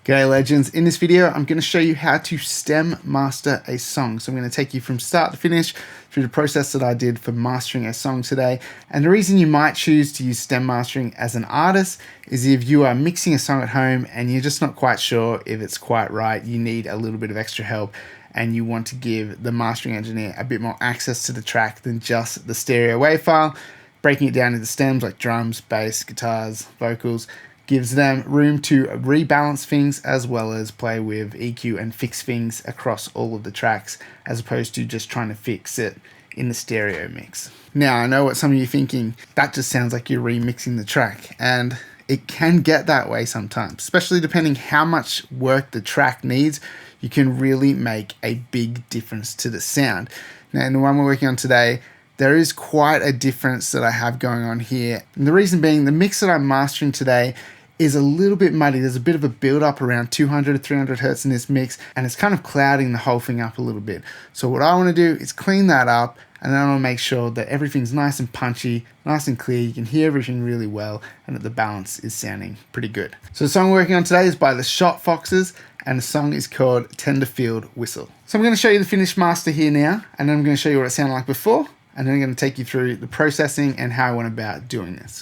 G'day legends, in this video I'm going to show you how to stem master a song. So I'm going to take you from start to finish through the process that I did for mastering a song today. And the reason you might choose to use stem mastering as an artist is if you are mixing a song at home and you're just not quite sure if it's quite right, you need a little bit of extra help and you want to give the mastering engineer a bit more access to the track than just the stereo wave file. Breaking it down into stems like drums, bass, guitars, vocals, gives them room to rebalance things as well as play with EQ and fix things across all of the tracks, as opposed to just trying to fix it in the stereo mix. Now, I know what some of you are thinking, that just sounds like you're remixing the track, and it can get that way sometimes, especially depending how much work the track needs. You can really make a big difference to the sound. Now, in the one we're working on today, there is quite a difference that I have going on here. And the reason being, the mix that I'm mastering today is a little bit muddy. There's a bit of a build up around 200 to 300 hertz in this mix, and it's kind of clouding the whole thing up a little bit. So what I want to do is clean that up, and then I want to make sure that everything's nice and punchy, nice and clear. You can hear everything really well, and that the balance is sounding pretty good. So the song we're working on today is by the Shot Foxes, and the song is called Tenderfield Whistle. So I'm going to show you the finished master here now, and then I'm going to show you what it sounded like before, and then I'm going to take you through the processing and how I went about doing this.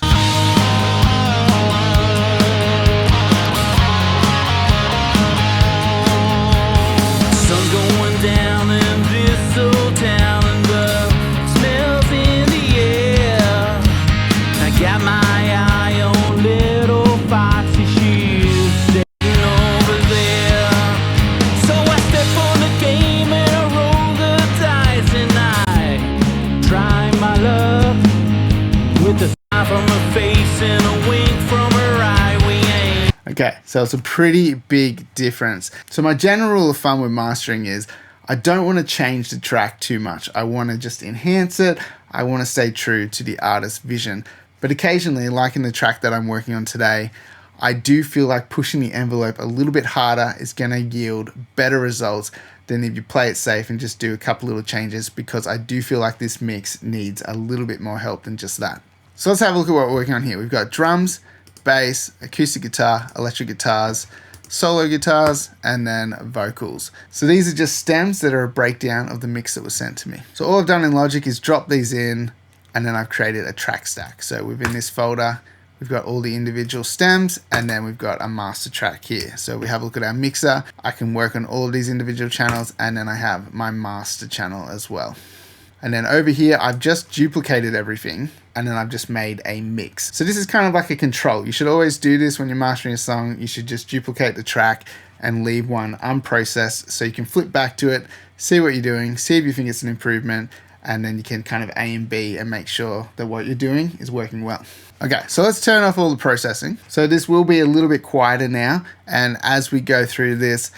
Okay, so it's a pretty big difference. So my general rule of thumb with mastering is I don't want to change the track too much. I want to just enhance it. I want to stay true to the artist's vision. But occasionally, like in the track that I'm working on today, I do feel like pushing the envelope a little bit harder is going to yield better results than if you play it safe and just do a couple little changes, because I do feel like this mix needs a little bit more help than just that. So let's have a look at what we're working on here. We've got drums, bass, acoustic guitar, electric guitars, solo guitars, and then vocals. So these are just stems that are a breakdown of the mix that was sent to me. So all I've done in Logic is drop these in, and then I've created a track stack. So within this folder, we've got all the individual stems, and then we've got a master track here. So we have a look at our mixer. I can work on all of these individual channels, and then I have my master channel as well. And then over here, I've just duplicated everything, and then I've just made a mix. So this is kind of like a control. You should always do this when you're mastering a song. You should just duplicate the track and leave one unprocessed so you can flip back to it, see what you're doing, see if you think it's an improvement, and then you can kind of A and B and make sure that what you're doing is working well. Okay, so let's turn off all the processing. So this will be a little bit quieter now, and as we go through this,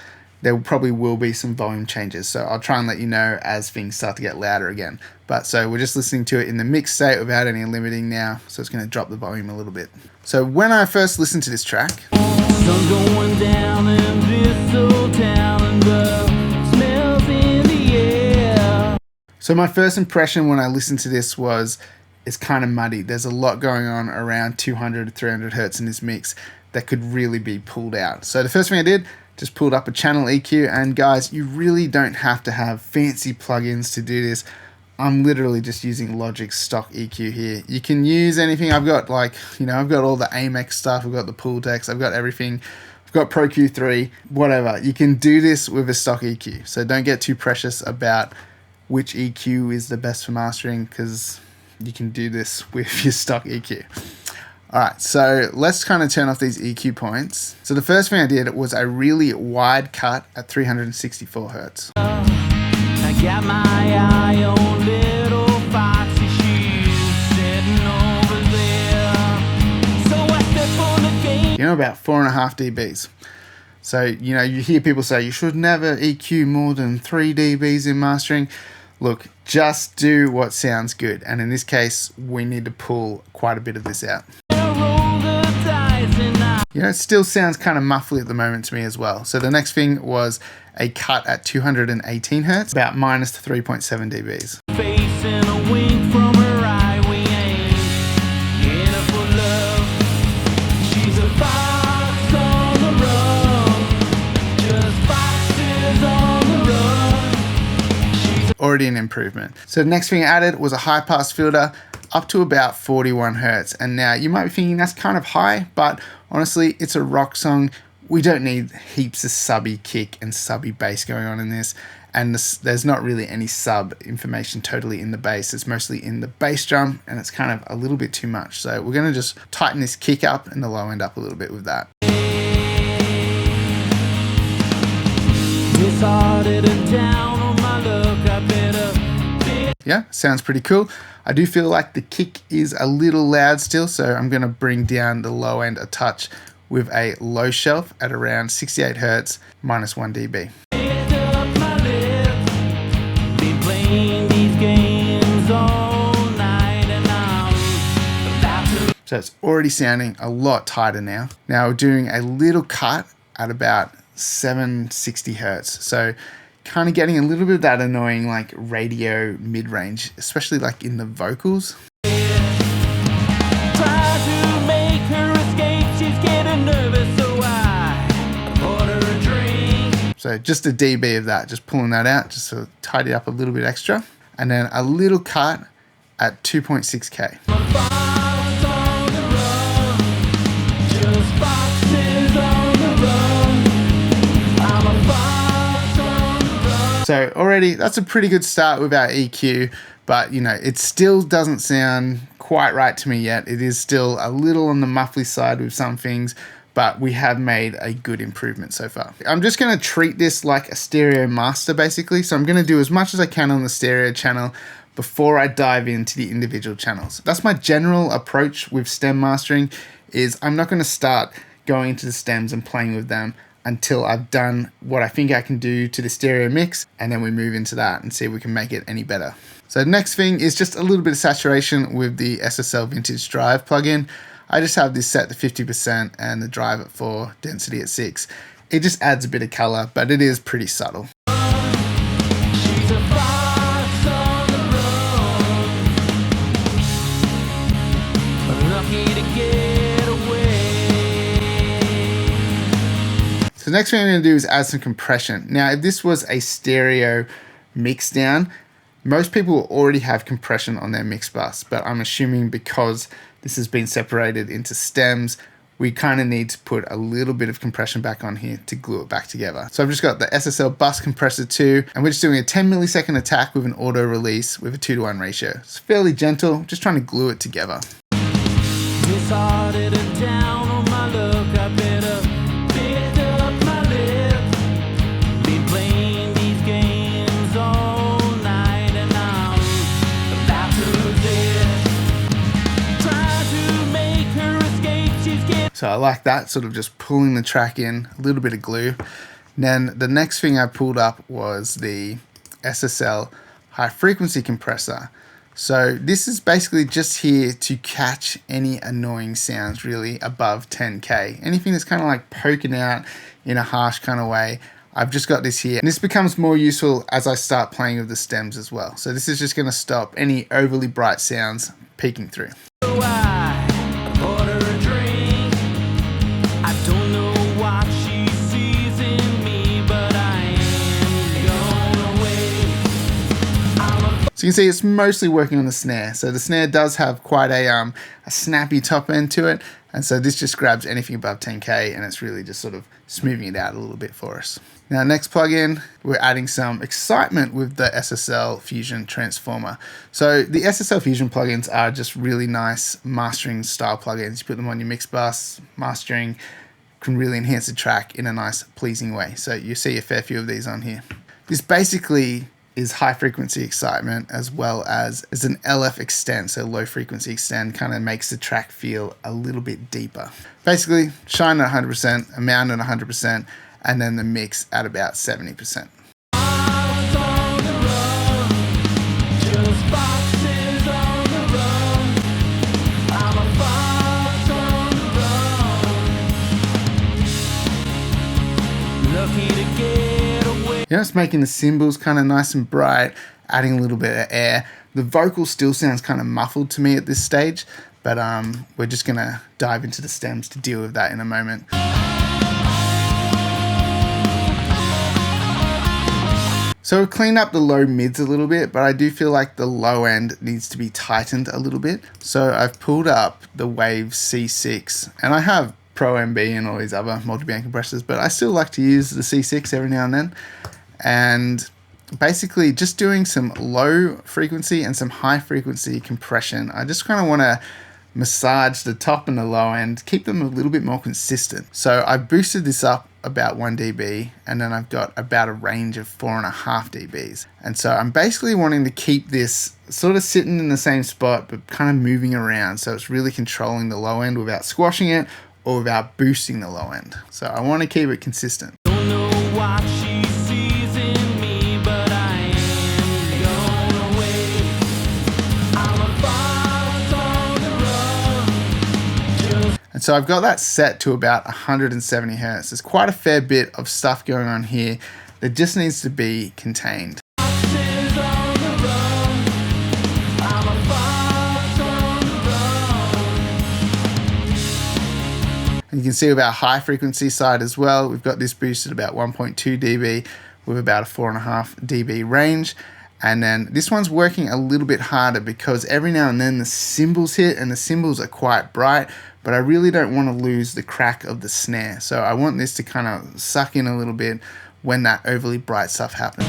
there probably will be some volume changes. So I'll try and let you know as things start to get louder again. But so we're just listening to it in the mixed state without any limiting now. So it's going to drop the volume a little bit. So when I first listened to this track, sun going down in this old town and the smells in the air. So my first impression when I listened to this was it's kind of muddy. There's a lot going on around 200 to 300 hertz in this mix that could really be pulled out. So the first thing I did, just pulled up a channel EQ, and guys, you really don't have to have fancy plugins to do this. I'm literally just using Logic's stock EQ here. You can use anything. I've got I've got all the Amex stuff. I've got the Pooltex. I've got everything. I've got Pro Q3, whatever. You can do this with a stock EQ. So don't get too precious about which EQ is the best for mastering, because you can do this with your stock EQ. All right, so let's kind of turn off these EQ points. So the first thing I did was a really wide cut at 364 hertz. I got my eye on little foxy shoes sitting over there. So I step on the gate. About 4.5 dBs. So, you hear people say you should never EQ more than 3 dBs in mastering. Look, just do what sounds good. And in this case, we need to pull quite a bit of this out. It still sounds kind of muffly at the moment to me as well. So the next thing was a cut at 218 hertz, about minus 3.7 dBs. Facing a wink from her eye, we ain't in it for love. She's a fox on the run. already an improvement. So the next thing I added was a high pass filter up to about 41 Hertz. And now you might be thinking that's kind of high, but honestly, it's a rock song. We don't need heaps of subby kick and subby bass going on in this. And there's not really any sub information totally in the bass. It's mostly in the bass drum, and it's kind of a little bit too much. So we're gonna just tighten this kick up and the low end up a little bit with that. Yeah, sounds pretty cool. I do feel like the kick is a little loud still, so I'm gonna bring down the low end a touch with a low shelf at around 68 Hertz minus 1 dB. So it's already sounding a lot tighter now. Now we're doing a little cut at about 760 Hertz. So kind of getting a little bit of that annoying like radio mid-range, especially like in the vocals. So just a dB of that, just pulling that out, just to tidy up a little bit extra. And then a little cut at 2.6K. So already that's a pretty good start with our EQ, but you know, it still doesn't sound quite right to me yet. It is still a little on the muffly side with some things, but we have made a good improvement so far. I'm just gonna treat this like a stereo master basically. So I'm gonna do as much as I can on the stereo channel before I dive into the individual channels. That's my general approach with stem mastering, is I'm not gonna start going into the stems and playing with them until I've done what I think I can do to the stereo mix, and then we move into that and see if we can make it any better. So the next thing is just a little bit of saturation with the SSL Vintage Drive plugin. I just have this set to 50% and the drive at 4, density at 6. It just adds a bit of color, but it is pretty subtle. So the next thing I'm going to do is add some compression. Now, if this was a stereo mix down, most people will already have compression on their mix bus, but I'm assuming because this has been separated into stems, we kind of need to put a little bit of compression back on here to glue it back together. So I've just got the SSL Bus Compressor 2, and we're just doing a 10 millisecond attack with an auto release with a 2:1 ratio. It's fairly gentle, just trying to glue it together. So I like that, sort of just pulling the track in, a little bit of glue. And then the next thing I pulled up was the SSL high frequency compressor. So this is basically just here to catch any annoying sounds really above 10K. Anything that's kind of like poking out in a harsh kind of way. I've just got this here, and this becomes more useful as I start playing with the stems as well. So this is just going to stop any overly bright sounds peeking through. So you can see it's mostly working on the snare. So the snare does have quite a snappy top end to it. And so this just grabs anything above 10K, and it's really just sort of smoothing it out a little bit for us. Now, next plugin, we're adding some excitement with the SSL Fusion Transformer. So the SSL Fusion plugins are just really nice mastering style plugins. You put them on your mix bus, mastering, can really enhance the track in a nice, pleasing way. So you see a fair few of these on here. This basically is high frequency excitement as well as an LF extend, so low frequency extend, kind of makes the track feel a little bit deeper. Basically, shine at 100%, amount at 100%, and then the mix at about 70%. Just making the cymbals kind of nice and bright, adding a little bit of air. The vocal still sounds kind of muffled to me at this stage, but we're just gonna dive into the stems to deal with that in a moment. So we've cleaned up the low mids a little bit, but I do feel like the low end needs to be tightened a little bit. So I've pulled up the Wave C6, and I have Pro MB and all these other multiband compressors, but I still like to use the C6 every now and then. And basically just doing some low frequency and some high frequency compression. I just kind of want to massage the top and the low end, keep them a little bit more consistent. So I've boosted this up about 1 dB, and then I've got about a range of 4.5 dBs. And so I'm basically wanting to keep this sort of sitting in the same spot, but kind of moving around. So it's really controlling the low end without squashing it or without boosting the low end. So I want to keep it consistent. Don't know what she sees in me, but I ain't going away. I'm a fox on the run. And so I've got that set to about 170 hertz. There's quite a fair bit of stuff going on here that just needs to be contained. Foxes on the run. I'm a fox on the run. And you can see with our high frequency side as well, we've got this boosted about 1.2 dB with about a 4.5 dB range. And then this one's working a little bit harder because every now and then the cymbals hit, and the cymbals are quite bright, but I really don't want to lose the crack of the snare. So I want this to kind of suck in a little bit when that overly bright stuff happens.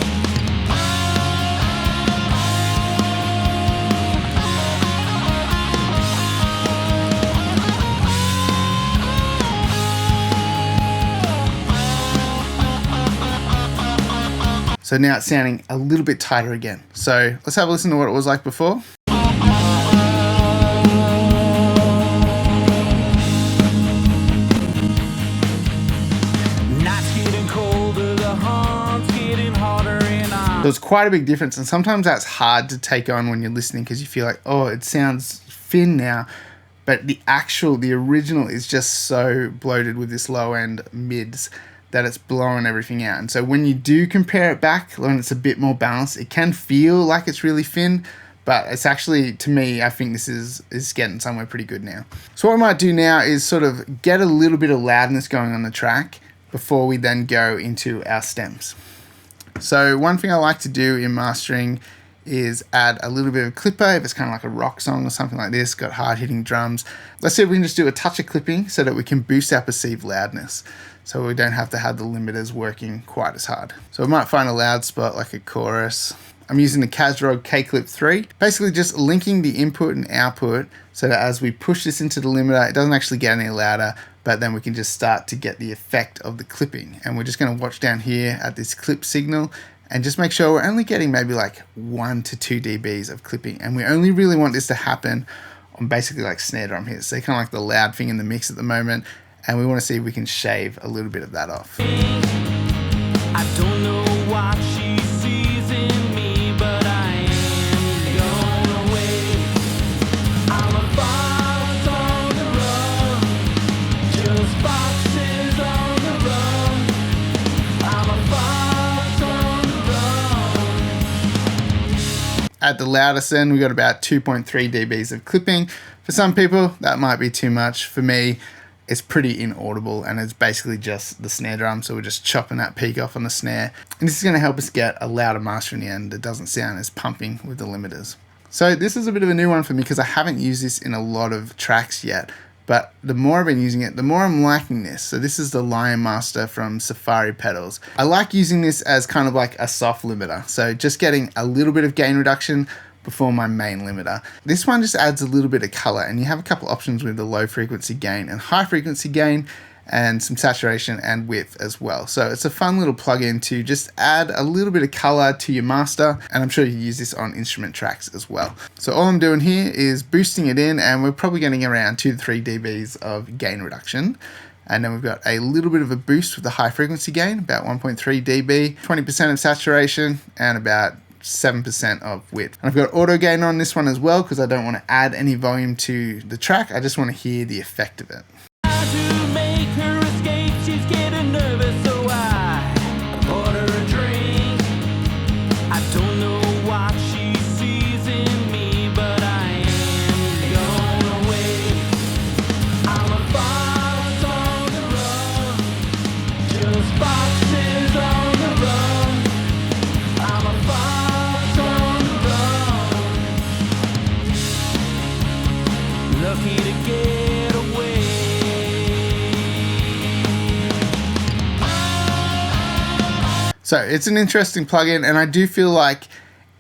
So now it's sounding a little bit tighter again. So let's have a listen to what it was like before. Nights getting colder, the horns getting harder, and There's quite a big difference, and sometimes that's hard to take on when you're listening because you feel like, oh, it sounds thin now. But the original is just so bloated with this low end mids that it's blowing everything out. And so when you do compare it back, when it's a bit more balanced, it can feel like it's really thin, but it's actually, to me, I think this is getting somewhere pretty good now. So what I might do now is sort of get a little bit of loudness going on the track before we then go into our stems. So one thing I like to do in mastering is add a little bit of clipper if it's kind of like a rock song or something like this, got hard hitting drums. Let's see if we can just do a touch of clipping so that we can boost our perceived loudness, so we don't have to have the limiters working quite as hard. So we might find a loud spot like a chorus. I'm using the Casrog K-Clip 3, basically just linking the input and output so that as we push this into the limiter, it doesn't actually get any louder, but then we can just start to get the effect of the clipping. And we're just going to watch down here at this clip signal and just make sure we're only getting maybe like 1 to 2 dBs of clipping. And we only really want this to happen on basically like snare drum hits. So kind of like the loud thing in the mix at the moment. And we want to see if we can shave a little bit of that off. I don't know what she sees in me, but I ain't going away. I'm a fox on the run, just foxes on the run. I'm a fox on the run. At the loudest end, we got about 2.3 dBs of clipping. For some people, that might be too much. For me, it's pretty inaudible, and it's basically just the snare drum, so we're just chopping that peak off on the snare. And this is going to help us get a louder master in the end that doesn't sound as pumping with the limiters. So this is a bit of a new one for me because I haven't used this in a lot of tracks yet, but the more I've been using it, the more I'm liking this. So this is the Lion Master from Safari Pedals. I like using this as kind of like a soft limiter, so just getting a little bit of gain reduction before my main limiter. This one just adds a little bit of color, and you have a couple options with the low frequency gain and high frequency gain, and some saturation and width as well. So it's a fun little plug-in to just add a little bit of color to your master, and I'm sure you use this on instrument tracks as well. So all I'm doing here is boosting it in, and we're probably getting around 2 to 3 dBs of gain reduction. And then we've got a little bit of a boost with the high frequency gain, about 1.3 dB, 20% of saturation, and about 7% of width. And I've got auto gain on this one as well because I don't want to add any volume to the track. I just want to hear the effect of it. To make her escape, she's getting nervous, so I bought her a drink. I don't know what she sees in me, but I ain't going away. I'm a fox on the run, just foxes on the run. So it's an interesting plugin, and I do feel like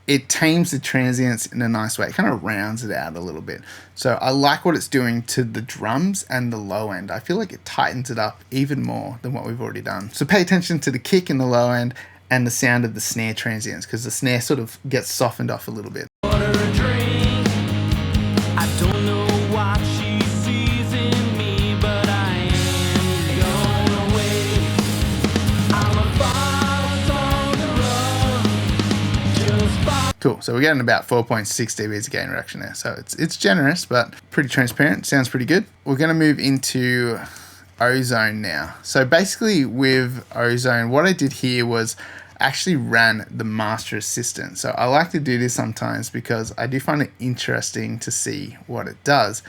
it tames the transients in a nice way. It kind of rounds it out a little bit. So I like what it's doing to the drums and the low end. I feel like it tightens it up even more than what we've already done. So pay attention to the kick in the low end and the sound of the snare transients, because the snare sort of gets softened off a little bit. Order a drink. I don't know what she sees in me, but I ain't going away. I'm a boss on the run. Just boss. Cool, so we're getting about 4.6 dBs of gain reduction there. So it's generous, but pretty transparent, sounds pretty good. We're gonna move into Ozone now. So basically with Ozone, what I did here was actually ran the master assistant. So I like to do this sometimes because I do find it interesting to see what it does.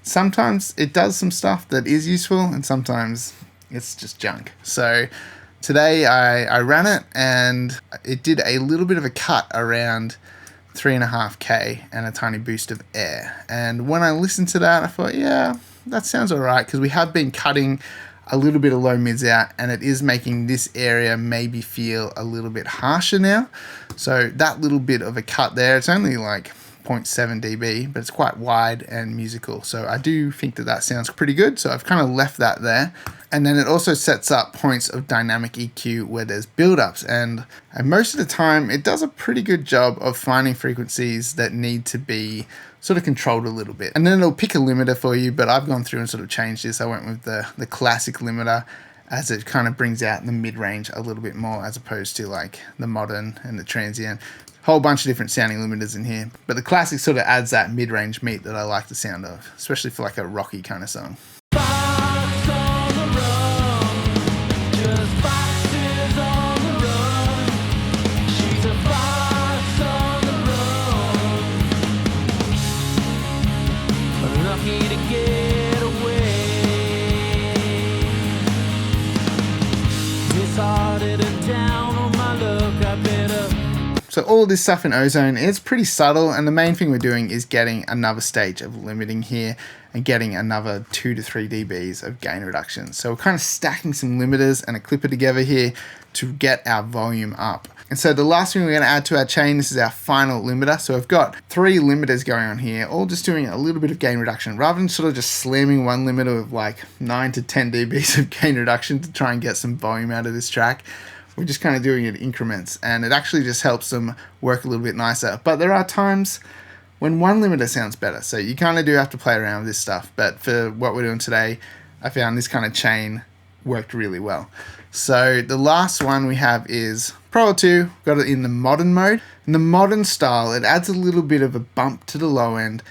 Sometimes it does some stuff that is useful, and sometimes it's just junk. So today I ran it, and it did a little bit of a cut around 3.5K and a tiny boost of air. And when I listened to that, I thought, yeah, that sounds all right, because we have been cutting a little bit of low mids out, and it is making this area maybe feel a little bit harsher now. So that little bit of a cut there, it's only like 0.7 dB, but it's quite wide and musical. So I do think that that sounds pretty good. So I've kind of left that there. And then it also sets up points of dynamic EQ where there's build-ups, and most of the time it does a pretty good job of finding frequencies that need to be sort of controlled a little bit. And then it'll pick a limiter for you, but I've gone through and sort of changed this. I went with the classic limiter, as it kind of brings out the mid-range a little bit more, as opposed to like the modern and the transient. Whole bunch of different sounding limiters in here, but the classic sort of adds that mid-range meat that I like the sound of, especially for like a rocky kind of song. Fox on the run. Just foxes on the run. She's a fox on the run. Lucky to get away. Disheartened and down on my luck, I better. So all this stuff in Ozone is pretty subtle, and the main thing we're doing is getting another stage of limiting here and getting another 2 to 3 dBs of gain reduction. So we're kind of stacking some limiters and a clipper together here to get our volume up. And so the last thing we're going to add to our chain, this is our final limiter. So I've got 3 limiters going on here, all just doing a little bit of gain reduction, rather than sort of just slamming one limiter with like 9 to 10 dBs of gain reduction to try and get some volume out of this track. We're just kind of doing it in increments, and it actually just helps them work a little bit nicer. But there are times when one limiter sounds better, so you kind of do have to play around with this stuff. But for what we're doing today, I found this kind of chain worked really well. So the last one we have is Pro 2, got it in the modern mode. In the modern style, it adds a little bit of a bump to the low end,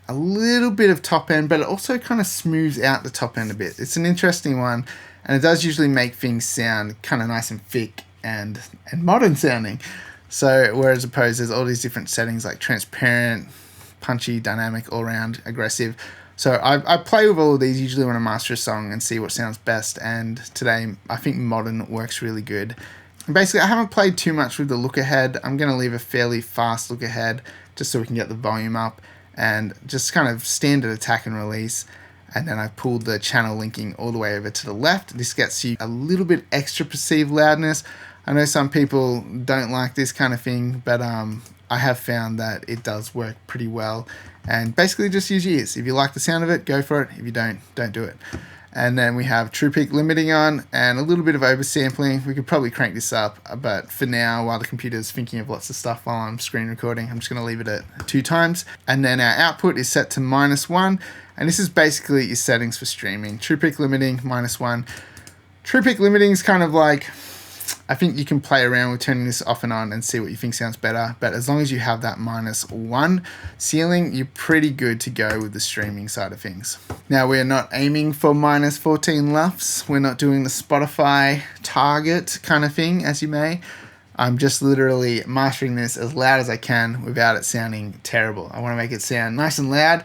a little bit of top end, but it also kind of smooths out the top end a bit. It's an interesting one. And it does usually make things sound kind of nice and thick and modern sounding. So whereas opposed, there's all these different settings like transparent, punchy, dynamic, all around, aggressive. So I play with all of these usually when I master a song and see what sounds best. And today I think modern works really good. And basically I haven't played too much with the look ahead. I'm going to leave a fairly fast look ahead just so we can get the volume up and just kind of standard attack and release. And then I pulled the channel linking all the way over to the left. This gets you a little bit extra perceived loudness. I know some people don't like this kind of thing, but I have found that it does work pretty well. And basically just use your ears. If you like the sound of it, go for it. If you don't do it. And then we have true peak limiting on and a little bit of oversampling. We could probably crank this up, but for now, while the computer's thinking of lots of stuff while I'm screen recording, I'm just going to leave it at 2 times. And then our output is set to -1. And this is basically your settings for streaming. True peak limiting, -1. True peak limiting is kind of like, I think you can play around with turning this off and on and see what you think sounds better. But as long as you have that -1 ceiling, you're pretty good to go with the streaming side of things. Now, we're not aiming for -14 LUFS. We're not doing the Spotify target kind of thing, as you may. I'm just literally mastering this as loud as I can without it sounding terrible. I want to make it sound nice and loud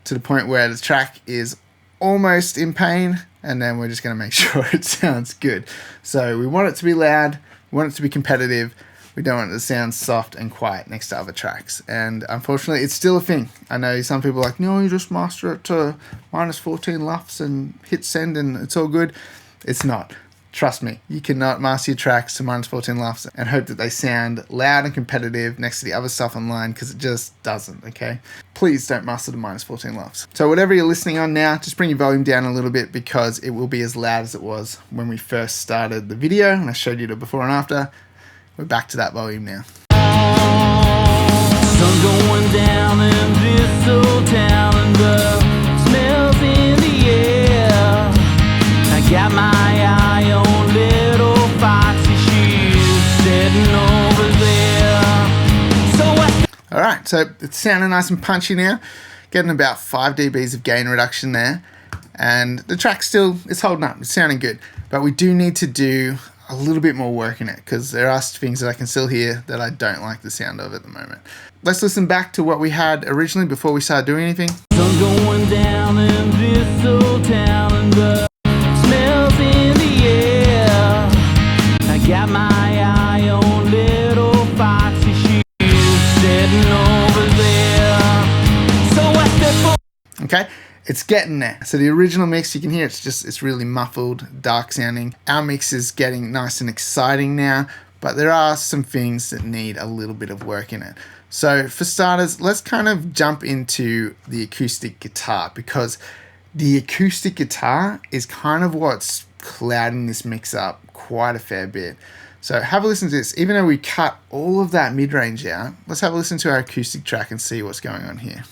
to the point where the track is almost in pain, and then we're just going to make sure it sounds good. So we want it to be loud, we want it to be competitive, we don't want it to sound soft and quiet next to other tracks. And unfortunately, it's still a thing. I know some people are like, no, you just master it to -14 LUFS and hit send and it's all good. It's not. Trust me, you cannot master your tracks to -14 LUFS and hope that they sound loud and competitive next to the other stuff online, because it just doesn't, okay? Please don't master to -14 LUFS. So whatever you're listening on now, just bring your volume down a little bit, because it will be as loud as it was when we first started the video and I showed you the before and after. We're back to that volume now. Sun going down in this old town, and the smells in the air. I got my eye on little Foxy, she's sitting over there. All right, so it's sounding nice and punchy now. Getting about 5 dBs of gain reduction there. And the track still, it's holding up, it's sounding good. But we do need to do a little bit more work in it, because there are things that I can still hear that I don't like the sound of at the moment. Let's listen back to what we had originally before we started doing anything. Sun going down in this old town, and the smells in the air. I got my eye on little Foxy, she's sitting over there. So I step forward. Okay, it's getting there. So the original mix, you can hear it's really muffled, dark sounding. Our mix is getting nice and exciting now, but there are some things that need a little bit of work in it. So for starters, let's kind of jump into the acoustic guitar, because the acoustic guitar is kind of what's clouding this mix up quite a fair bit. So have a listen to this. Even though we cut all of that mid-range out, let's have a listen to our acoustic track and see what's going on here.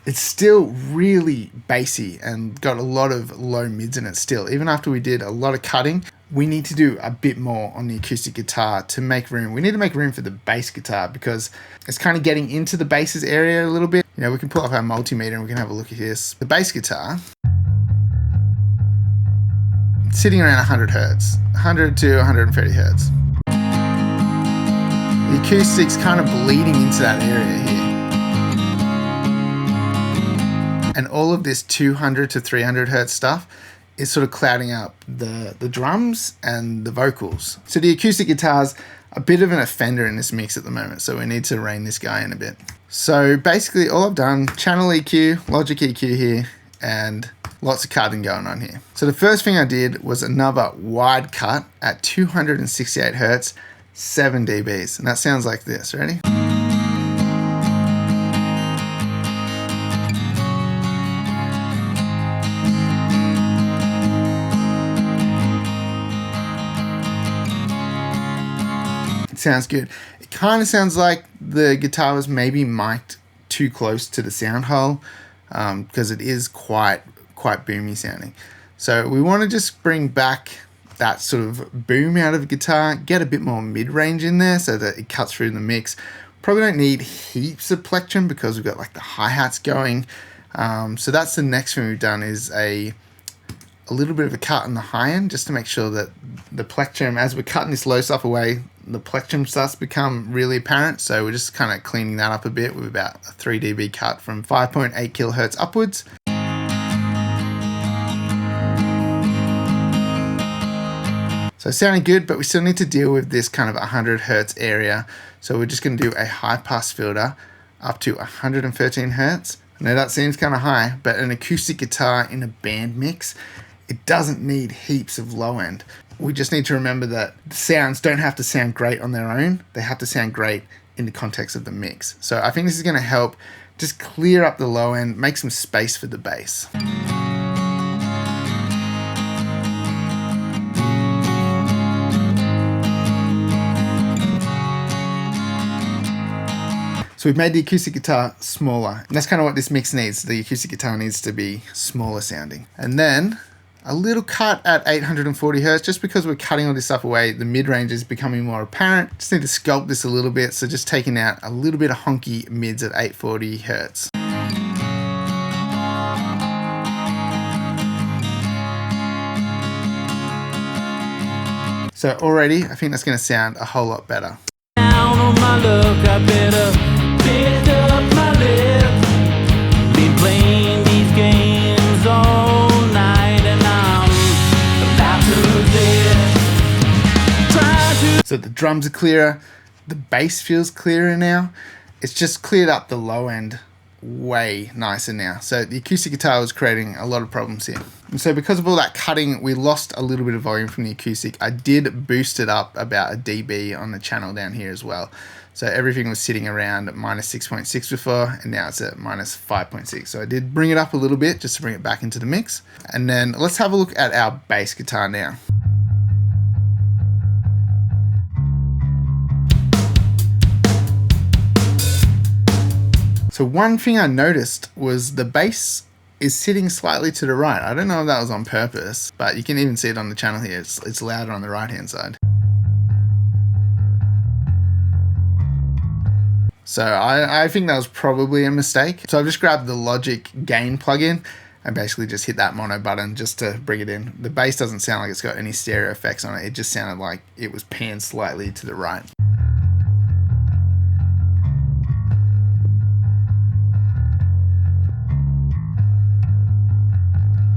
It's still really bassy and got a lot of low mids in it still. Even after we did a lot of cutting, we need to do a bit more on the acoustic guitar to make room. We need to make room for the bass guitar, because it's kind of getting into the basses area a little bit. You know, we can pull up our multimeter and we can have a look at this. The bass guitar, it's sitting around 100 hertz, 100 to 130 hertz. The acoustic's kind of bleeding into that area here. And all of this 200 to 300 hertz stuff is sort of clouding up the drums and the vocals. So the acoustic guitar's a bit of an offender in this mix at the moment, so we need to rein this guy in a bit. So basically all I've done, channel EQ, Logic EQ here, and lots of cutting going on here. So the first thing I did was another wide cut at 268 hertz, 7 dBs, and that sounds like this. Ready? Sounds good. It kind of sounds like the guitar was maybe mic'd too close to the sound hole, because it is quite boomy sounding. So we want to just bring back that sort of boom out of the guitar, get a bit more mid-range in there so that it cuts through the mix. Probably don't need heaps of plectrum because we've got like the hi-hats going. So that's the next thing we've done, is a little bit of a cut on the high end, just to make sure that the plectrum, as we're cutting this low stuff away, the plectrum starts to become really apparent. So we're just kind of cleaning that up a bit with about a 3 dB cut from 5.8 kilohertz upwards. So sounding good, but we still need to deal with this kind of 100 hertz area. So we're just going to do a high pass filter up to 113 hertz. I know that seems kind of high, but an acoustic guitar in a band mix, it doesn't need heaps of low end. We just need to remember that the sounds don't have to sound great on their own. They have to sound great in the context of the mix. So I think this is going to help just clear up the low end, make some space for the bass. So we've made the acoustic guitar smaller, and that's kind of what this mix needs. The acoustic guitar needs to be smaller sounding. And then a little cut at 840 hertz, just because we're cutting all this stuff away, the mid-range is becoming more apparent. Just need to sculpt this a little bit, so just taking out a little bit of honky mids at 840 hertz. So already, I think that's going to sound a whole lot better. Down on my luck, I better pick up my lip. Been playing these games all night, and I'm about to lose it. Try to. So the drums are clearer, the bass feels clearer now. It's just cleared up the low end way nicer now. So the acoustic guitar was creating a lot of problems here. And so because of all that cutting, we lost a little bit of volume from the acoustic. I did boost it up about a dB on the channel down here as well. So everything was sitting around minus 6.6 before, and now it's at minus 5.6. So I did bring it up a little bit just to bring it back into the mix. And then let's have a look at our bass guitar now. So one thing I noticed was the bass is sitting slightly to the right. I don't know if that was on purpose, but you can even see it on the channel here. It's louder on the right hand side. So I think that was probably a mistake. So I've just grabbed the Logic gain plugin and basically just hit that mono button just to bring it in. The bass doesn't sound like it's got any stereo effects on it. It just sounded like it was panned slightly to the right.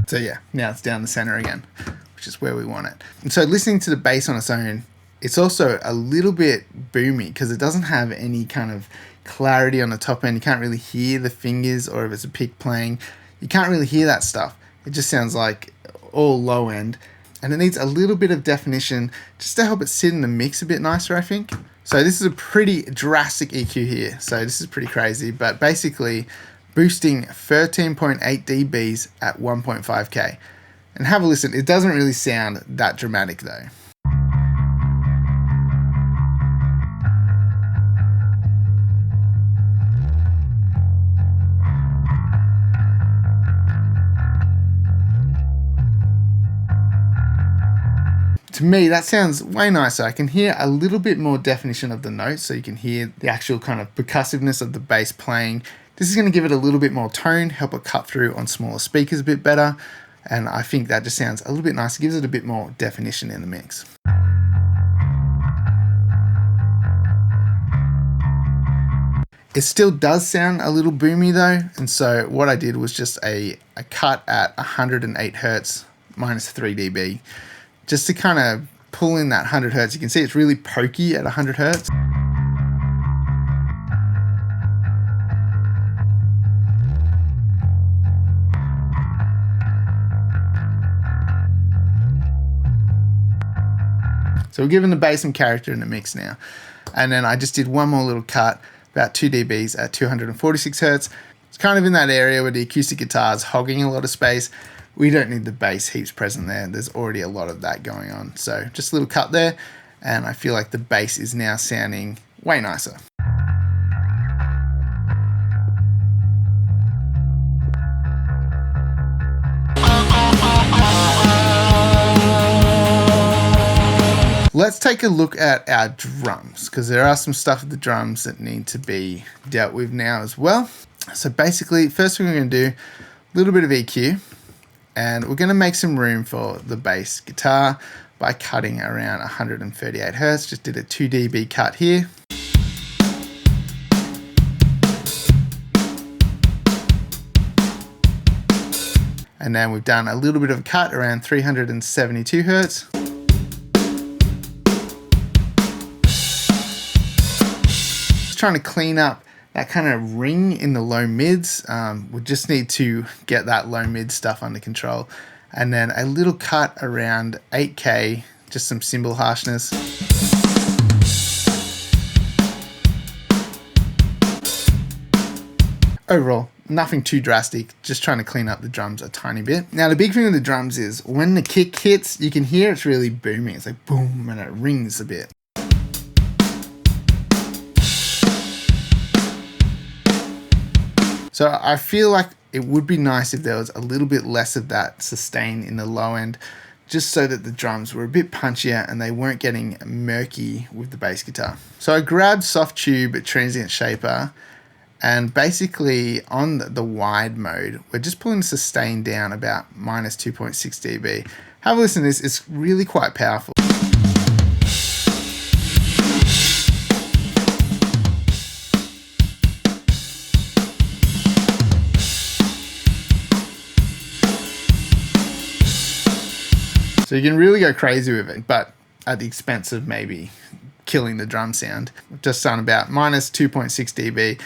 So yeah, now it's down the center again, which is where we want it. And so listening to the bass on its own, it's also a little bit boomy because it doesn't have any kind of clarity on the top end. You can't really hear the fingers, or if it's a pick playing, you can't really hear that stuff. It just sounds like all low end, and it needs a little bit of definition just to help it sit in the mix a bit nicer, I think. So this is a pretty drastic EQ here. So this is pretty crazy, but basically boosting 13.8 dBs at 1.5K. And have a listen, it doesn't really sound that dramatic though. To me, that sounds way nicer. I can hear a little bit more definition of the notes, so you can hear the actual kind of percussiveness of the bass playing. This is going to give it a little bit more tone, help it cut through on smaller speakers a bit better, and I think that just sounds a little bit nicer, gives it a bit more definition in the mix. It still does sound a little boomy though, and so what I did was just a cut at 108 Hertz minus 3 dB, just to kind of pull in that 100 Hertz. You can see it's really pokey at 100 Hertz. So we're giving the bass some character in the mix now. And then I just did one more little cut, about 2 dBs at 246 Hertz. It's kind of in that area where the acoustic guitar is hogging a lot of space. We don't need the bass heaps present there. There's already a lot of that going on. So just a little cut there, and I feel like the bass is now sounding way nicer. Let's take a look at our drums, because there are some stuff with the drums that need to be dealt with now as well. So basically, first thing we're going to do, a little bit of EQ, and we're going to make some room for the bass guitar by cutting around 138 Hertz. Just did a 2 dB cut here. And then we've done a little bit of a cut around 372 Hertz. Trying to clean up that kind of ring in the low mids. We just need to get that low mid stuff under control. And then a little cut around 8K, just some cymbal harshness. Overall, nothing too drastic, just trying to clean up the drums a tiny bit. Now the big thing with the drums is when the kick hits, you can hear it's really booming. It's like boom, and it rings a bit. So I feel like it would be nice if there was a little bit less of that sustain in the low end, just so that the drums were a bit punchier and they weren't getting murky with the bass guitar. So I grabbed Soft Tube Transient Shaper, and basically on the wide mode, we're just pulling the sustain down about minus 2.6 dB. Have a listen to this, it's really quite powerful. So you can really go crazy with it, but at the expense of maybe killing the drum sound. Just done about minus 2.6 dB.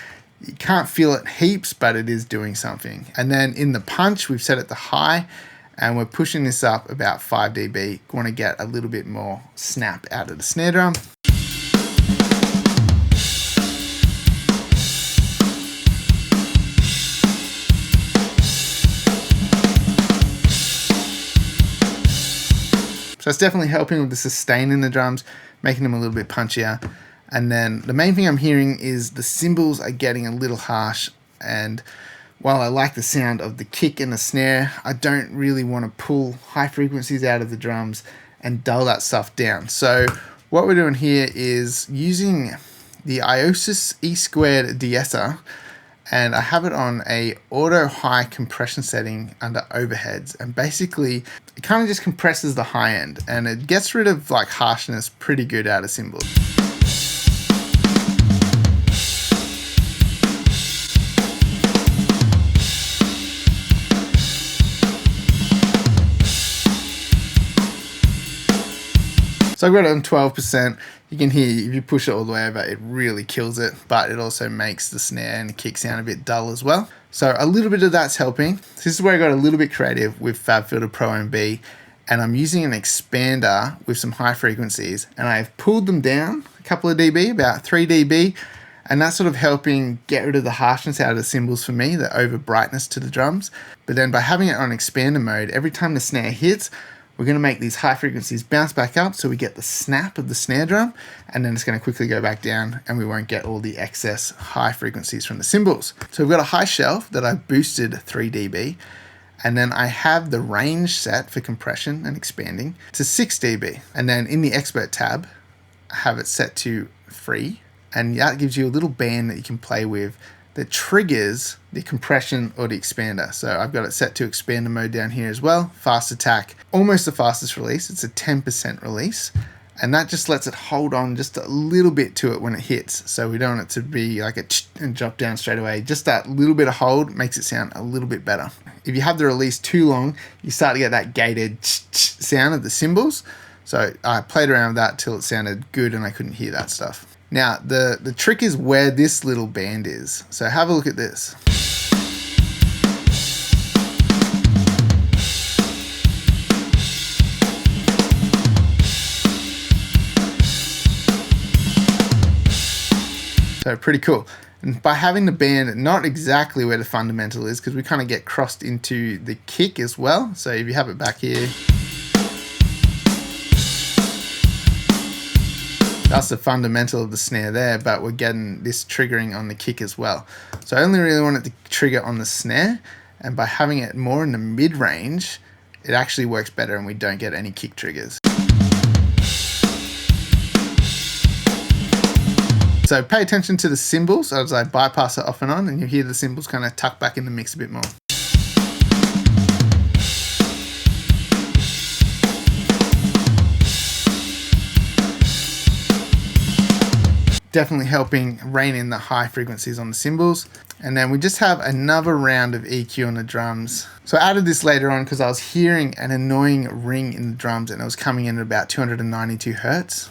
You can't feel it heaps, but it is doing something. And then in the punch, we've set it to high, and we're pushing this up about 5 dB. Want to get a little bit more snap out of the snare drum. So it's definitely helping with the sustain in the drums, making them a little bit punchier. And then the main thing I'm hearing is the cymbals are getting a little harsh, and while I like the sound of the kick and the snare, I don't really want to pull high frequencies out of the drums and dull that stuff down. So what we're doing here is using the EASYCORE E² de-esser, and I have it on a auto high compression setting under overheads, and basically it kind of just compresses the high end and it gets rid of like harshness pretty good out of cymbals. So I've got it on 12%. You can hear if you push it all the way over, it really kills it, but it also makes the snare and the kick sound a bit dull as well. So a little bit of that's helping. This is where I got a little bit creative with FabFilter Pro MB, and I'm using an expander with some high frequencies, and I've pulled them down a couple of dB, about 3 dB, and that's sort of helping get rid of the harshness out of the cymbals for me, the over brightness to the drums. But then by having it on expander mode, every time the snare hits, we're going to make these high frequencies bounce back up so we get the snap of the snare drum, and then it's going to quickly go back down and we won't get all the excess high frequencies from the cymbals. So we've got a high shelf that I've boosted 3 dB, and then I have the range set for compression and expanding to 6 dB. And then in the expert tab, I have it set to free, and that gives you a little band that you can play with that triggers the compression or the expander. So I've got it set to expander mode down here as well. Fast attack, almost the fastest release. It's a 10% release. And that just lets it hold on just a little bit to it when it hits. So we don't want it to be like a and drop down straight away. Just that little bit of hold makes it sound a little bit better. If you have the release too long, you start to get that gated sound of the cymbals. So I played around with that till it sounded good and I couldn't hear that stuff. Now, the trick is where this little band is. So have a look at this. So pretty cool. And by having the band not exactly where the fundamental is, because we kind of get crossed into the kick as well. So if you have it back here, that's the fundamental of the snare there, but we're getting this triggering on the kick as well. So I only really want it to trigger on the snare, and by having it more in the mid-range, it actually works better and we don't get any kick triggers. So pay attention to the cymbals as I bypass it off and on, and you hear the cymbals kind of tuck back in the mix a bit more. Definitely helping rein in the high frequencies on the cymbals. And then we just have another round of EQ on the drums. So I added this later on because I was hearing an annoying ring in the drums and it was coming in at about 292 Hertz.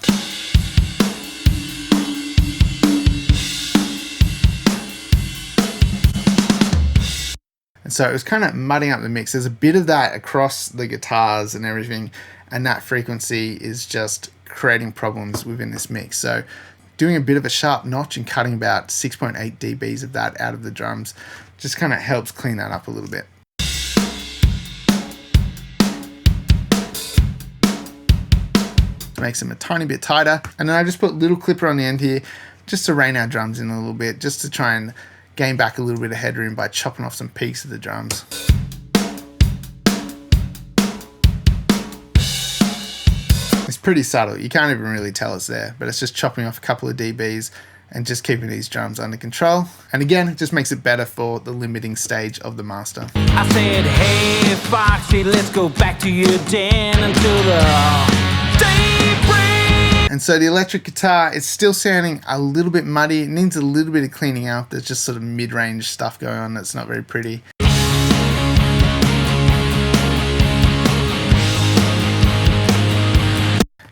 And so it was kind of mudding up the mix. There's a bit of that across the guitars and everything, and that frequency is just creating problems within this mix. So doing a bit of a sharp notch and cutting about 6.8 dBs of that out of the drums just kind of helps clean that up a little bit. Makes them a tiny bit tighter. And then I just put a little clipper on the end here just to rein our drums in a little bit, just to try and gain back a little bit of headroom by chopping off some peaks of the drums. It's pretty subtle. You can't even really tell it's there, but it's just chopping off a couple of dBs and just keeping these drums under control. And again, it just makes it better for the limiting stage of the master. I said, hey, Foxy, let's go back to your den until the daybreak. And so the electric guitar, it's still sounding a little bit muddy. It needs a little bit of cleaning up. There's just sort of mid-range stuff going on that's not very pretty.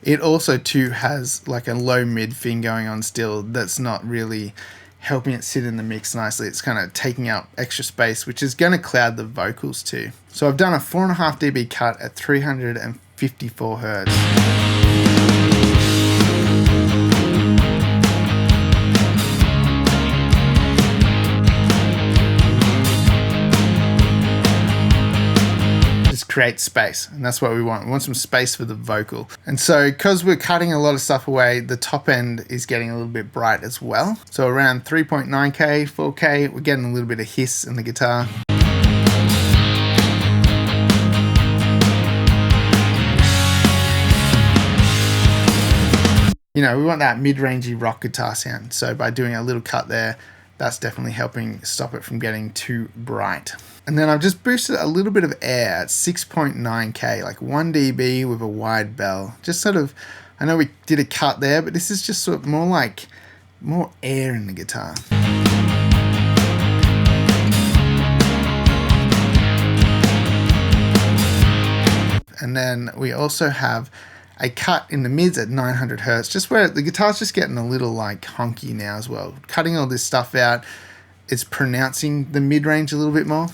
It also too has like a low mid thing going on still that's not really helping it sit in the mix nicely. It's kind of taking up extra space, which is going to cloud the vocals too. So I've done a 4.5 dB cut at 354 hertz. Create space, and that's what we want. We want some space for the vocal. And so because we're cutting a lot of stuff away, the top end is getting a little bit bright as well. So around 3.9K, 4K, we're getting a little bit of hiss in the guitar. You know, we want that mid-rangey rock guitar sound. So by doing a little cut there, that's definitely helping stop it from getting too bright. And then I've just boosted a little bit of air at 6.9K, like 1 dB with a wide bell. Just sort of, I know we did a cut there, but this is just sort of more air in the guitar. And then we also have a cut in the mids at 900 hertz, just where the guitar's just getting a little like honky now as well. Cutting all this stuff out, it's pronouncing the mid-range a little bit more.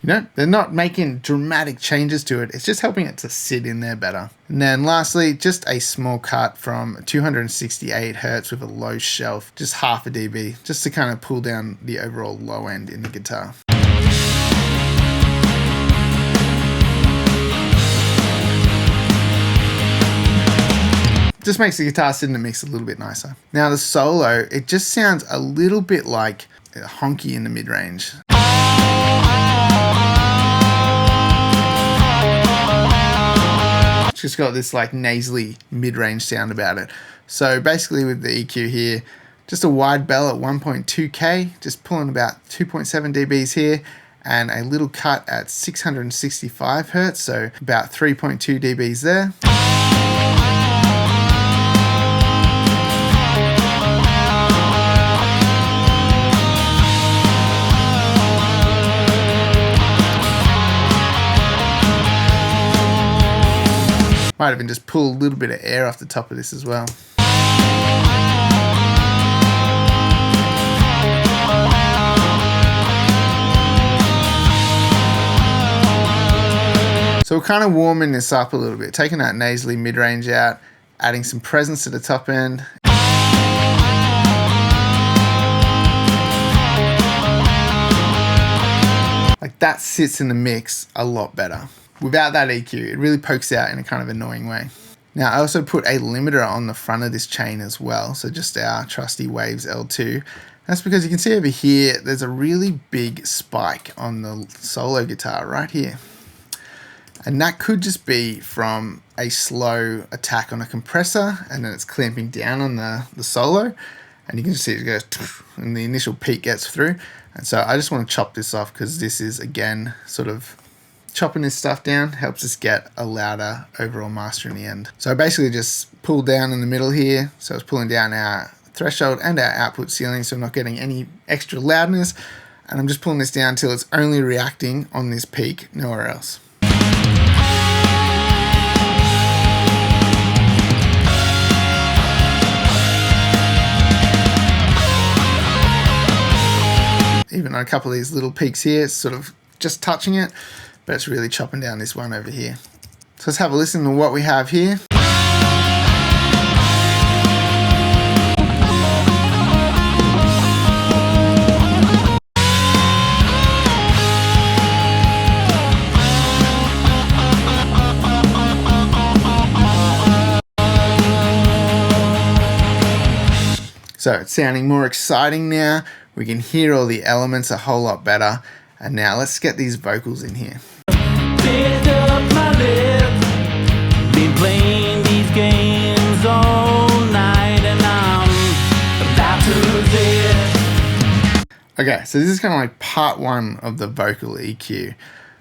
You know, they're not making dramatic changes to it. It's just helping it to sit in there better. And then lastly, just a small cut from 268 hertz with a low shelf, just 0.5 dB, just to kind of pull down the overall low end in the guitar. Just makes the guitar sit in the mix a little bit nicer. Now the solo, it just sounds a little bit like honky in the mid-range. It's just got this like nasally mid-range sound about it. So basically with the EQ here, just a wide bell at 1.2K, just pulling about 2.7 dBs here, and a little cut at 665 hertz, so about 3.2 dBs there. Might even just pull a little bit of air off the top of this as well. So we're kind of warming this up a little bit, taking that nasally mid-range out, adding some presence to the top end. Like that sits in the mix a lot better. Without that EQ, it really pokes out in a kind of annoying way. Now, I also put a limiter on the front of this chain as well, so just our trusty Waves L2. That's because you can see over here, there's a really big spike on the solo guitar right here. And that could just be from a slow attack on a compressor, and then it's clamping down on the solo. And you can just see it goes, and the initial peak gets through. And so I just want to chop this off because this is, again, sort of chopping this stuff down helps us get a louder overall master in the end. So I basically just pulled down in the middle here. So it's pulling down our threshold and our output ceiling, so I'm not getting any extra loudness. And I'm just pulling this down till it's only reacting on this peak, nowhere else. Even on a couple of these little peaks here, it's sort of just touching it, but it's really chopping down this one over here. So let's have a listen to what we have here. So it's sounding more exciting now. We can hear all the elements a whole lot better. And now let's get these vocals in here. Picked up my lips, been playing these games all night, and I'm about to lose it. Okay, so this is kind of like part one of the vocal EQ.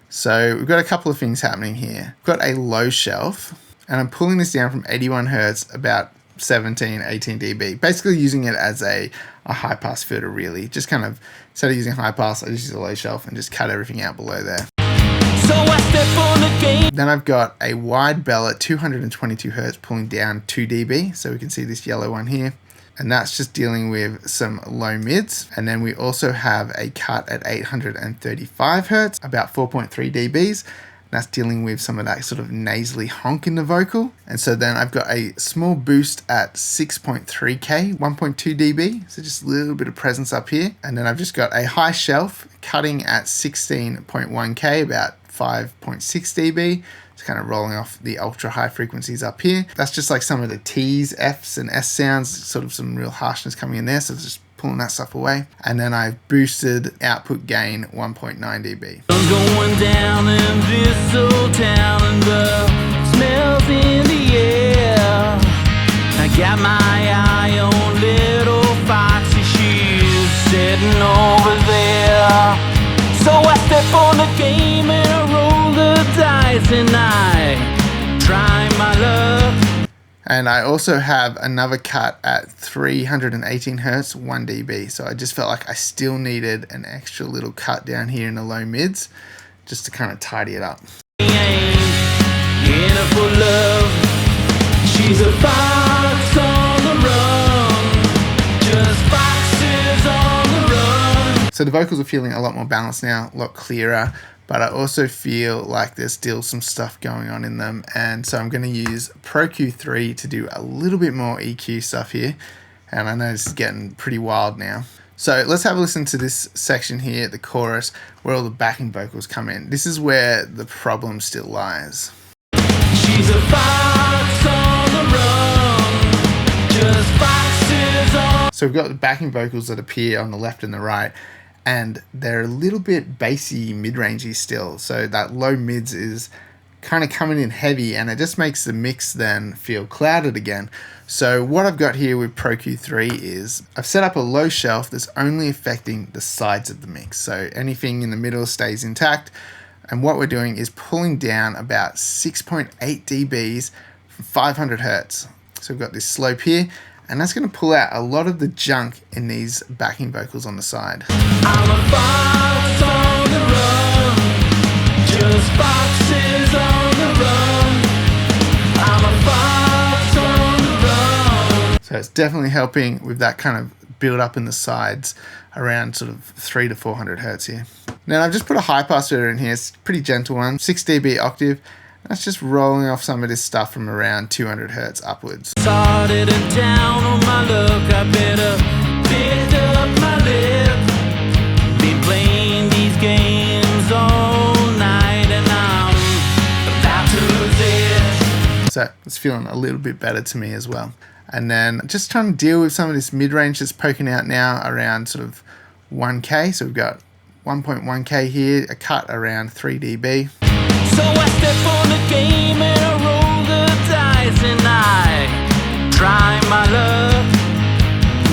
So we've got a couple of things happening here. We've got a low shelf, and I'm pulling this down from 81 hertz, about 17, 18 dB, basically using it as a a high pass filter really. Just kind of, instead of using high pass, I just use a low shelf and just cut everything out below there. So I step on the game. Then I've got a wide bell at 222 Hertz pulling down 2 dB. So we can see this yellow one here. And that's just dealing with some low mids. And then we also have a cut at 835 Hertz, about 4.3 dBs. That's dealing with some of that sort of nasally honk in the vocal. And so then I've got a small boost at 6.3K, 1.2 dB. So just a little bit of presence up here. And then I've just got a high shelf cutting at 16.1K, about 5.6 dB. It's kind of rolling off the ultra high frequencies up here. That's just like some of the T's, F's and S sounds, sort of some real harshness coming in there. So it's just pulling that stuff away. And then I've boosted output gain 1.9 dB. I'm going down in this old town and the smells in the air. I got my eye on little Foxy, she's sitting over there. So I step on the game and I roll the dice and I try my luck. And I also have another cut at 318 Hertz, 1 dB. So I just felt like I still needed an extra little cut down here in the low mids just to kind of tidy it up. In her for love. She's a fox on the run. Just foxes on the run. So the vocals are feeling a lot more balanced now, a lot clearer. But I also feel like there's still some stuff going on in them. And so I'm going to use Pro Q3 to do a little bit more EQ stuff here. And I know this is getting pretty wild now. So let's have a listen to this section here, the chorus, where all the backing vocals come in. This is where the problem still lies. She's a fox on the run. Just foxes on. So we've got the backing vocals that appear on the left and the right. And they're a little bit bassy, mid-rangey still. So that low mids is kind of coming in heavy and it just makes the mix then feel clouded again. So what I've got here with Pro Q3 is I've set up a low shelf that's only affecting the sides of the mix. So anything in the middle stays intact. And what we're doing is pulling down about 6.8 dBs from 500 Hertz. So we've got this slope here. And that's going to pull out a lot of the junk in these backing vocals on the side. I'm a fox on the run. Just foxes on the run. I'm a fox on the run. So it's definitely helping with that kind of build up in the sides around sort of 300 to 400 Hertz here. Now I've just put a high pass filter in here. It's a pretty gentle one, 6 dB octave. That's just rolling off some of this stuff from around 200 Hertz upwards. Started and down on my luck. I better pick up my lip. Been playing these games all night and I'm about to lose it. So it's feeling a little bit better to me as well. And then just trying to deal with some of this mid-range that's poking out now around sort of 1K. So we've got 1.1K here, a cut around 3 dB. So I step on the game and I roll the dice and I try my luck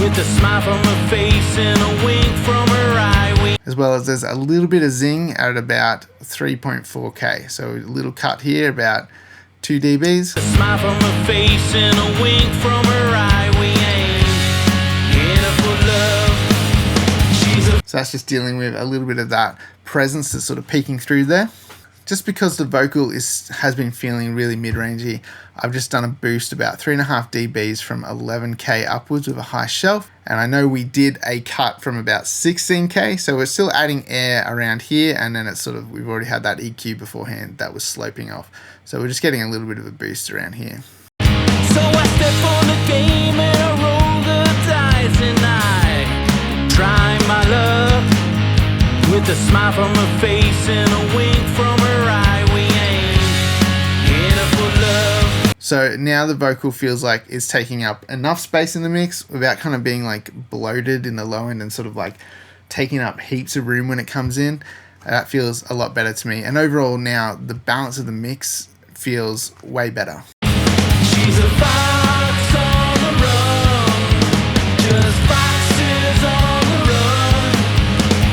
with a smile from her face and a wink from her eye. As well as there's a little bit of zing at about 3.4K. So a little cut here, about 2 dBs. A smile from her face and a wink from her eye. We ain't in her for love. She's a So that's just dealing with a little bit of that presence that's sort of peeking through there. Just because the vocal has been feeling really mid-rangey, I've just done a boost about 3.5 dBs from 11K upwards with a high shelf. And I know we did a cut from about 16K, so we're still adding air around here, and then it's sort of, we've already had that EQ beforehand that was sloping off. So we're just getting a little bit of a boost around here. So I step on the game and I roll the dice and I try my luck with a smile from her face and a wink from her eye. We ain't in her for love. So now the vocal feels like it's taking up enough space in the mix without kind of being like bloated in the low end and sort of like taking up heaps of room when it comes in. That feels a lot better to me. And overall now the balance of the mix feels way better. She's a fox on the run. Just foxes on the run.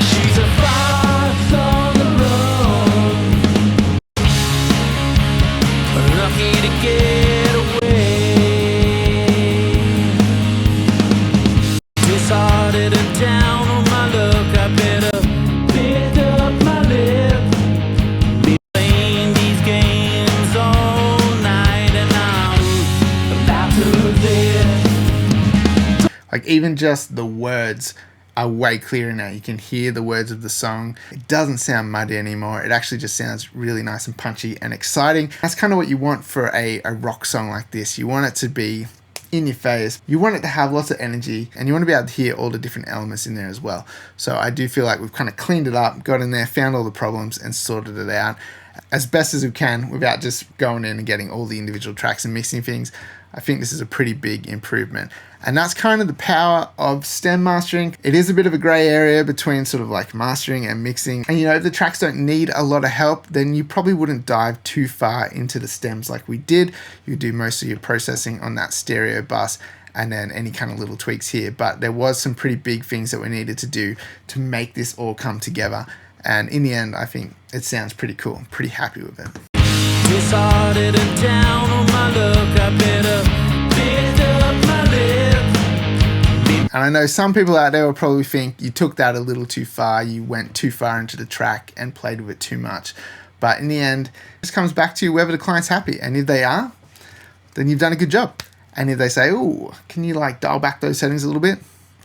She's a fox on the run. Lucky to get away. Disheartened Like even just the words are way clearer now. You can hear the words of the song. It doesn't sound muddy anymore. It actually just sounds really nice and punchy and exciting. That's kind of what you want for a rock song like this. You want it to be in your face. You want it to have lots of energy, and you want to be able to hear all the different elements in there as well. So I do feel like we've kind of cleaned it up, got in there, found all the problems and sorted it out as best as we can without just going in and getting all the individual tracks and mixing things. I think this is a pretty big improvement. And that's kind of the power of stem mastering. It is a bit of a gray area between sort of like mastering and mixing. And you know, if the tracks don't need a lot of help, then you probably wouldn't dive too far into the stems like we did. You do most of your processing on that stereo bus and then any kind of little tweaks here. But there was some pretty big things that we needed to do to make this all come together. And in the end, I think it sounds pretty cool. I'm pretty happy with it. Disheartened and down on my luck, I better pick up my lip. And I know some people out there will probably think you took that a little too far, you went too far into the track and played with it too much. But in the end, this comes back to whether the client's happy. And if they are, then you've done a good job. And if they say, oh, can you like dial back those settings a little bit?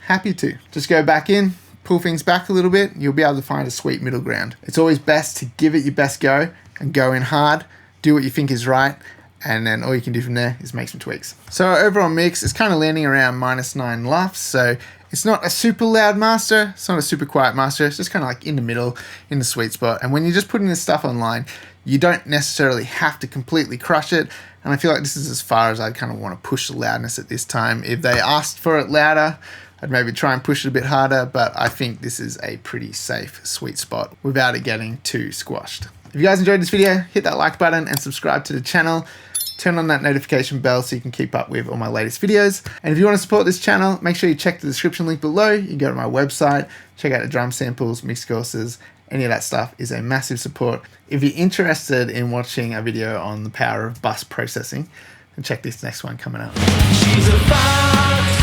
Happy to. Just go back in, pull things back a little bit, you'll be able to find a sweet middle ground. It's always best to give it your best go and go in hard, do what you think is right, and then all you can do from there is make some tweaks. So overall mix is kind of landing around -9 LUFS, so it's not a super loud master, it's not a super quiet master, it's just kind of like in the middle, in the sweet spot. And when you're just putting this stuff online, you don't necessarily have to completely crush it, and I feel like this is as far as I'd kind of want to push the loudness at this time. If they asked for it louder, I'd maybe try and push it a bit harder, but I think this is a pretty safe sweet spot without it getting too squashed. If you guys enjoyed this video, hit that like button and subscribe to the channel. Turn on that notification bell so you can keep up with all my latest videos. And if you want to support this channel, make sure you check the description link below. You can go to my website, check out the drum samples, mix courses, any of that stuff is a massive support. If you're interested in watching a video on the power of bus processing, then check this next one coming up. She's a fox.